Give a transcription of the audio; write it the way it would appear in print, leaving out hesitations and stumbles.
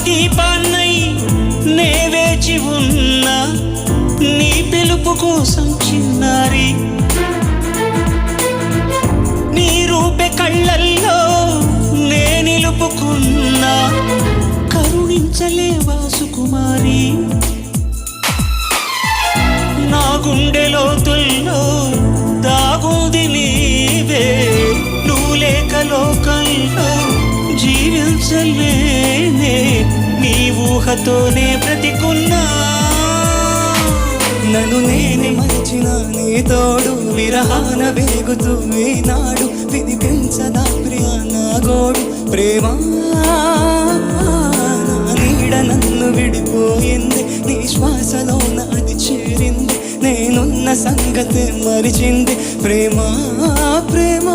దీపాన్నై నే వేచి ఉన్నా నీ పిలుపు కోసం చిన్నారి నీ రూపే కళ్ళల్లో నే నిలుపుకున్నా కరుణించలేవా సుకుమారి నా గుండె లోతుల్లో దాగుంది నీవే నువ్వు లేక లోకంలో జీవించలేనే నీ ఊహతోనే బ్రతికున్నా నన్ను నేనే మరిచిన నీ తోడు విరహాన వేగుతూ ఈనాడు వినిపించదా ప్రియా నా గోడు ప్రేమ నా నీడ నన్ను విడిపోయింది నీ శ్వాసలో నాది చేరింది నేనున్న సంగతి మరిచింది ప్రేమ ప్రేమ